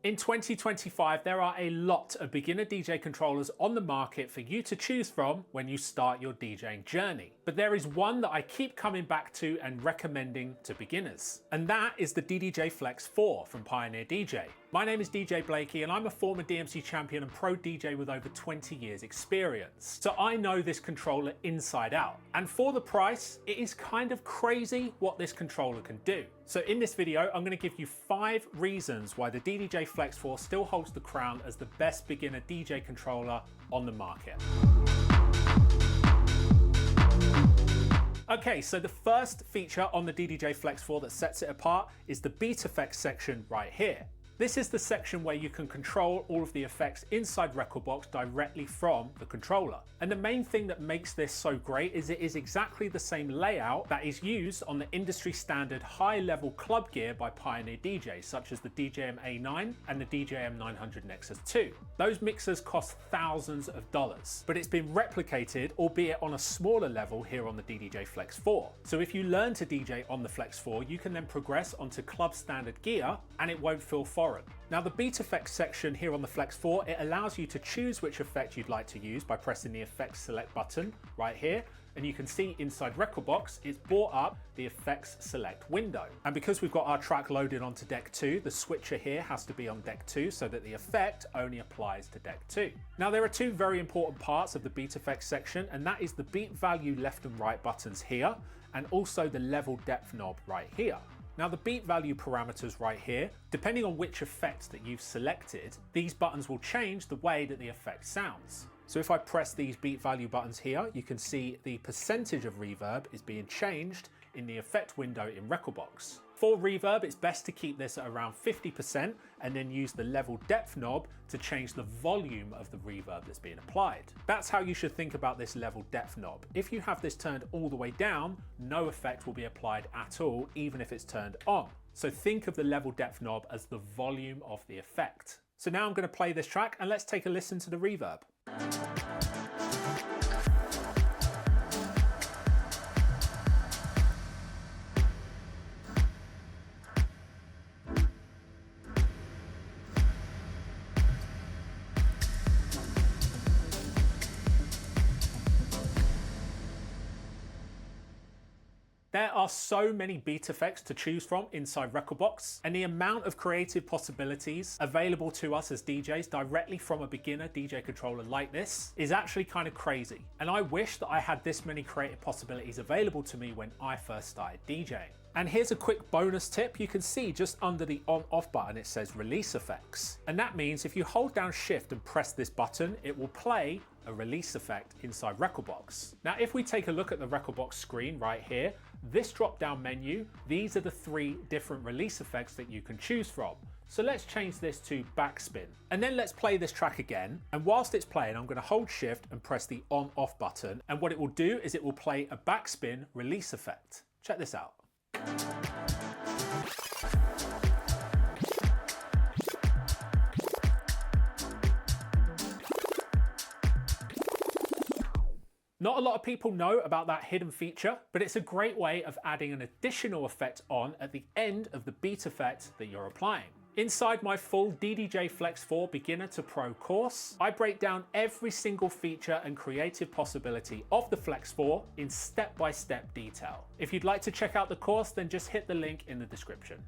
In 2025, there are a lot of beginner DJ controllers on the market for you to choose from when you start your DJing journey. But there is one that I keep coming back to and recommending to beginners. And that is the DDJ-FLX4 from Pioneer DJ. My name is DJ Blakey and I'm a former DMC champion and pro DJ with over 20 years experience. So I know this controller inside out. And for the price, it is kind of crazy what this controller can do. So in this video, I'm going to give you 5 reasons why the DDJ-FLX4 still holds the crown as the best beginner DJ controller on the market. Okay, so the first feature on the DDJ-FLX4 that sets it apart is the beat effects section right here. This is the section where you can control all of the effects inside rekordbox directly from the controller. And the main thing that makes this so great is it is exactly the same layout that is used on the industry standard high-level club gear by Pioneer DJs, such as the DJM-A9 and the DJM-900 Nexus 2. Those mixers cost thousands of dollars, but it's been replicated, albeit on a smaller level, here on the DDJ-FLX4. So if you learn to DJ on the Flex 4, you can then progress onto club standard gear and it won't feel foreign. Now the beat effects section here on the Flex 4, it allows you to choose which effect you'd like to use by pressing the effects select button right here. And you can see inside rekordbox, it's brought up the effects select window. And because we've got our track loaded onto deck 2, the switcher here has to be on deck 2 so that the effect only applies to deck 2. Now there are 2 very important parts of the beat effects section, and that is the beat value left and right buttons here, and also the level depth knob right here. Now the beat value parameters right here, depending on which effect that you've selected, these buttons will change the way that the effect sounds. So if I press these beat value buttons here, you can see the percentage of reverb is being changed in the effect window in rekordbox. For reverb, it's best to keep this at around 50% and then use the level depth knob to change the volume of the reverb that's being applied. That's how you should think about this level depth knob. If you have this turned all the way down, no effect will be applied at all, even if it's turned on. So think of the level depth knob as the volume of the effect. So now I'm going to play this track and let's take a listen to the reverb. There are so many beat effects to choose from inside rekordbox, and the amount of creative possibilities available to us as DJs directly from a beginner DJ controller like this is actually kind of crazy. And I wish that I had this many creative possibilities available to me when I first started DJing. And here's a quick bonus tip. You can see just under the on-off button it says release effects. And that means if you hold down shift and press this button, it will play a release effect inside rekordbox. Now if we take a look at the rekordbox screen right here, this drop down menu, these are the 3 different release effects that you can choose from. So let's change this to backspin. And then let's play this track again. And whilst it's playing, I'm going to hold shift and press the on-off button. And what it will do is it will play a backspin release effect. Check this out. Not a lot of people know about that hidden feature, but it's a great way of adding an additional effect on at the end of the beat effect that you're applying. Inside my full DDJ-FLX4 beginner to pro course, I break down every single feature and creative possibility of the Flex 4 in step-by-step detail. If you'd like to check out the course, then just hit the link in the description.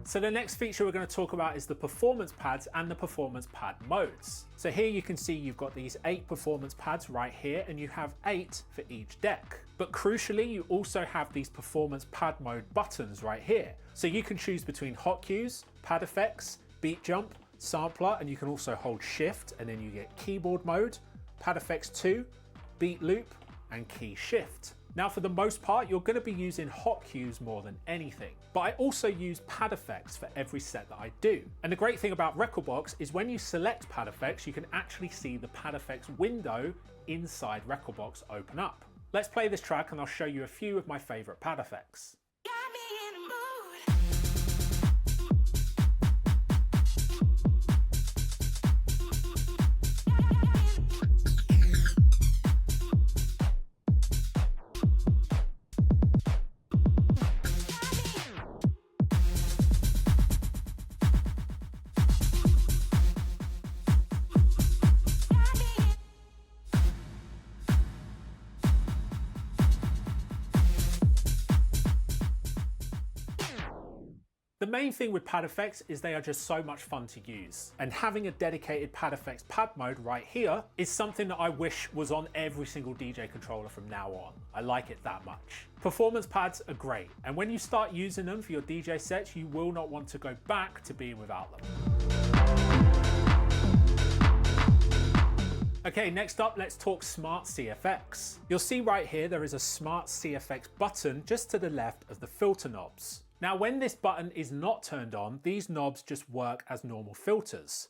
So the next feature we're going to talk about is the performance pads and the performance pad modes. So here you can see you've got these 8 performance pads right here, and you have 8 for each deck. But crucially, you also have these performance pad mode buttons right here. So you can choose between hot cues, pad effects, beat jump, sampler, and you can also hold shift and then you get keyboard mode, pad effects 2, beat loop, and key shift. Now for the most part, you're going to be using hot cues more than anything, but I also use pad effects for every set that I do. And the great thing about rekordbox is when you select pad effects, you can actually see the pad effects window inside rekordbox open up. Let's play this track and I'll show you a few of my favorite pad effects. The main thing with pad effects is they are just so much fun to use. And having a dedicated pad effects pad mode right here is something that I wish was on every single DJ controller from now on. I like it that much. Performance pads are great, and when you start using them for your DJ sets, you will not want to go back to being without them. Okay, next up, let's talk Smart CFX. You'll see right here, there is a Smart CFX button just to the left of the filter knobs. Now, when this button is not turned on, these knobs just work as normal filters.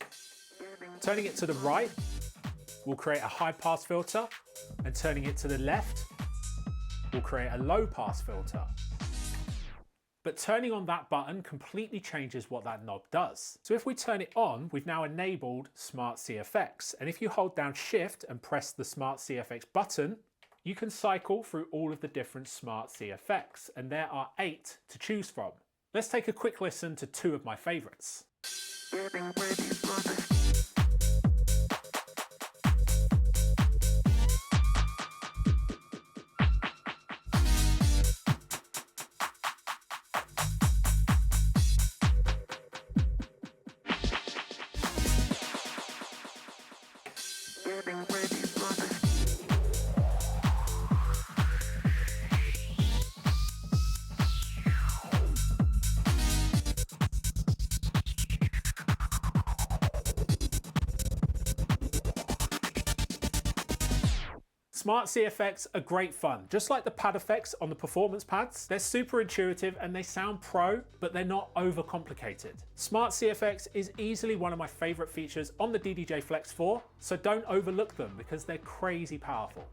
Turning it to the right will create a high pass filter, and turning it to the left will create a low pass filter. But turning on that button completely changes what that knob does. So if we turn it on, we've now enabled Smart CFX. And if you hold down Shift and press the Smart CFX button, you can cycle through all of the different Smart CFX, and there are 8 to choose from. Let's take a quick listen to 2 of my favorites. Smart CFX are great fun. Just like the pad effects on the performance pads, they're super intuitive and they sound pro, but they're not overcomplicated. Smart CFX is easily one of my favorite features on the DDJ-FLX4, so don't overlook them because they're crazy powerful.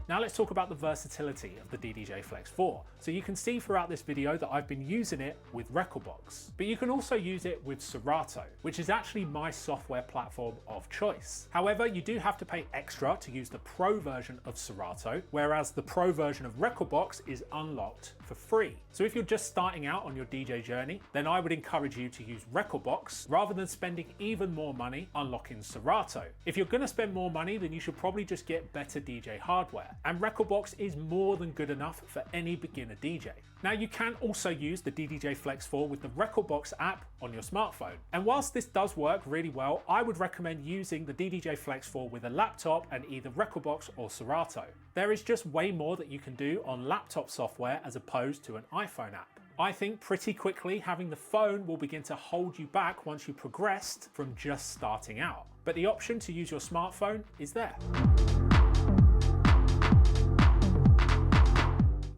Now let's talk about the versatility of the DDJ-FLX4. So you can see throughout this video that I've been using it with Rekordbox, but you can also use it with Serato, which is actually my software platform of choice. However, you do have to pay extra to use the Pro version of Serato, whereas the Pro version of Rekordbox is unlocked for free. So if you're just starting out on your DJ journey, then I would encourage you to use Rekordbox rather than spending even more money unlocking Serato. If you're gonna spend more money, then you should probably just get better DJ hardware. And Rekordbox is more than good enough for any beginner DJ. Now you can also use the DDJ-FLX4 with the Rekordbox app on your smartphone. And whilst this does work really well, I would recommend using the DDJ-FLX4 with a laptop and either Rekordbox or Serato. There is just way more that you can do on laptop software as opposed to an iPhone app. I think pretty quickly having the phone will begin to hold you back once you progressed from just starting out. But the option to use your smartphone is there.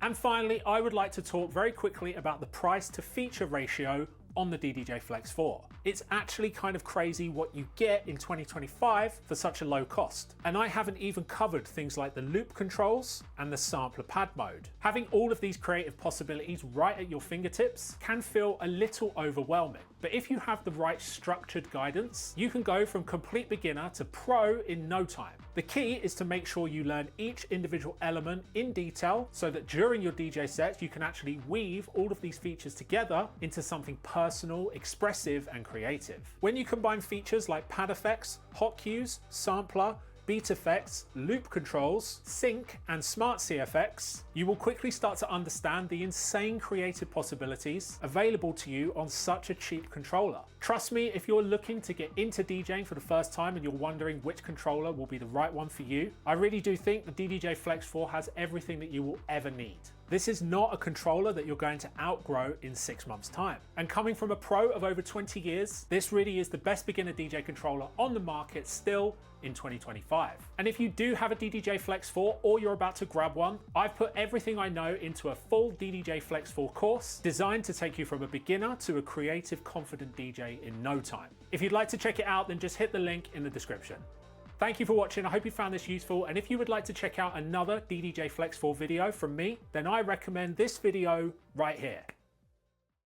And finally, I would like to talk very quickly about the price to feature ratio on the DDJ-FLX4. It's actually kind of crazy what you get in 2025 for such a low cost. And I haven't even covered things like the loop controls and the sampler pad mode. Having all of these creative possibilities right at your fingertips can feel a little overwhelming. But if you have the right structured guidance, you can go from complete beginner to pro in no time. The key is to make sure you learn each individual element in detail so that during your DJ sets, you can actually weave all of these features together into something personal, expressive, and creative. When you combine features like pad effects, hot cues, sampler, beat effects, loop controls, sync, and smart CFX, you will quickly start to understand the insane creative possibilities available to you on such a cheap controller. Trust me, if you're looking to get into DJing for the first time and you're wondering which controller will be the right one for you, I really do think the DDJ-FLX4 has everything that you will ever need. This is not a controller that you're going to outgrow in 6 months' time. And coming from a pro of over 20 years, this really is the best beginner DJ controller on the market still in 2025. And if you do have a DDJ-FLX4 or you're about to grab one, I've put everything I know into a full DDJ-FLX4 course designed to take you from a beginner to a creative, confident DJ in no time. If you'd like to check it out, then just hit the link in the description. Thank you for watching. I hope you found this useful. And if you would like to check out another DDJ-FLX4 video from me, then I recommend this video right here.